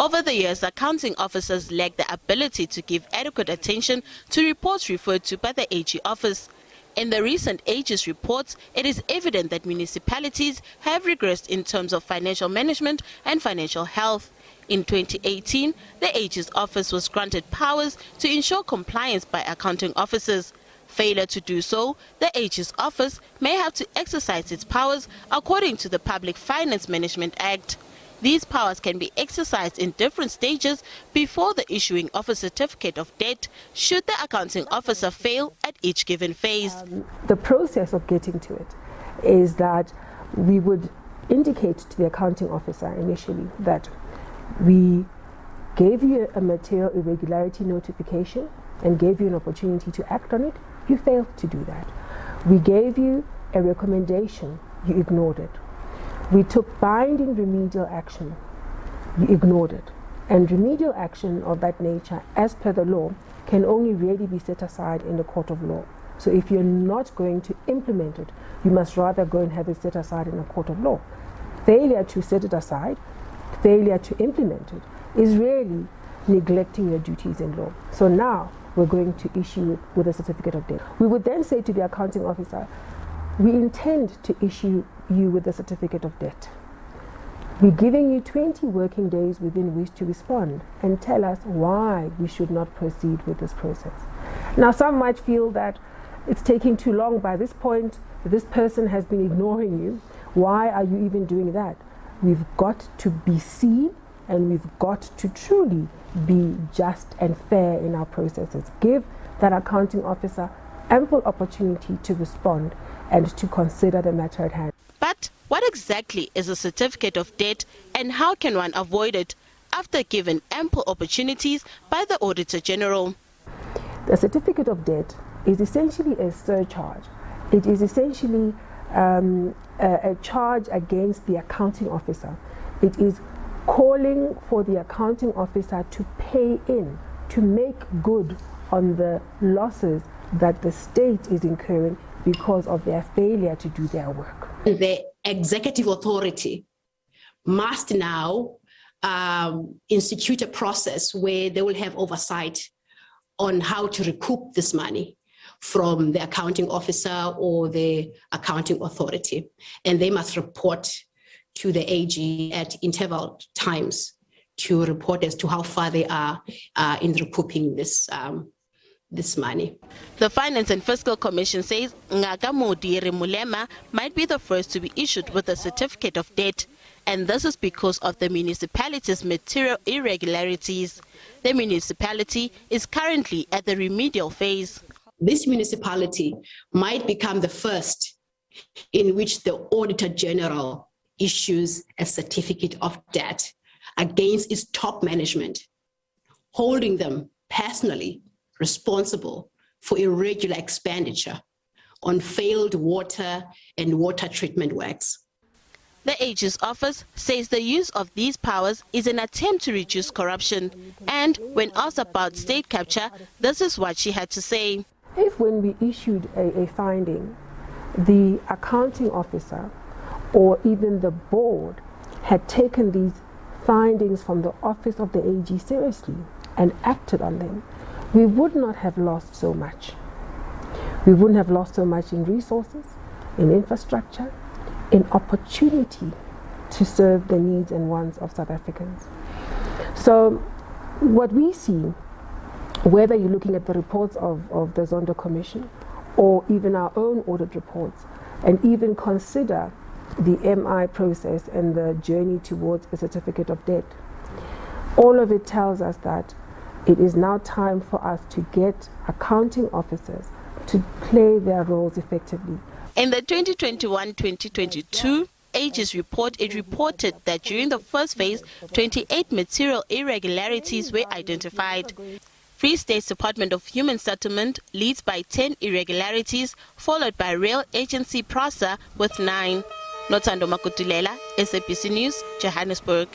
Over the years, accounting officers lack the ability to give adequate attention to reports referred to by the AG office. In the recent AG's reports, it is evident that municipalities have regressed in terms of financial management and financial health. In 2018, the AG's office was granted powers to ensure compliance by accounting officers. Failure to do so, the AG's office may have to exercise its powers according to the Public Finance Management Act. These powers can be exercised in different stages before the issuing of a certificate of debt, should the accounting officer fail at each given phase. The process of getting to it is that we would indicate to the accounting officer initially that we gave you a material irregularity notification and gave you an opportunity to act on it. You failed to do that. We gave you a recommendation. You ignored it. We took binding remedial action. You ignored it. And remedial action of that nature, as per the law, can only really be set aside in the court of law. So if you're not going to implement it, you must rather go and have it set aside in a court of law. Failure to set it aside, failure to implement it, is really neglecting your duties in law. So now we're going to issue it with a certificate of debt. We would then say to the accounting officer, we intend to issue you with a certificate of debt. We're giving you 20 working days within which to respond and tell us why we should not proceed with this process. Now, some might feel that it's taking too long. By this point, this person has been ignoring you. Why are you even doing that? We've got to be seen, and we've got to truly be just and fair in our processes. Give that accounting officer ample opportunity to respond and to consider the matter at hand. But what exactly is a certificate of debt, and how can one avoid it after given ample opportunities by the Auditor-General? The certificate of debt is essentially a surcharge. It is essentially a charge against the accounting officer. It is calling for the accounting officer to pay in, to make good on the losses that the state is incurring because of their failure to do their work. The executive authority must now institute a process where they will have oversight on how to recoup this money from the accounting officer or the accounting authority. And they must report to the AG at interval times to report as to how far they are in recouping this money. The Finance and Fiscal Commission says Ngaka Modiri Mulema might be the first to be issued with a certificate of debt, and this is because of the municipality's material irregularities. The municipality is currently at the remedial phase. This municipality might become the first in which the Auditor-General issues a certificate of debt against its top management, holding them personally responsible for irregular expenditure on failed water and water treatment works. The AG's office says the use of these powers is an attempt to reduce corruption, and when asked about state capture, this is what she had to say. If when we issued a finding, the accounting officer or even the board had taken these findings from the office of the AG seriously and acted on them, we would not have lost so much. We wouldn't have lost so much in resources, in infrastructure, in opportunity to serve the needs and wants of South Africans. So what we see, whether you're looking at the reports of the Zondo Commission or even our own audit reports, and even consider the MI process and the journey towards a certificate of debt, all of it tells us that it is now time for us to get accounting officers to play their roles effectively. In the 2021-2022 AG's report, it reported that during the first phase, 28 material irregularities were identified. Free State's Department of Human Settlement leads by 10 irregularities, followed by Rail Agency PRASA with 9. Nothando Makutulela, SABC News, Johannesburg.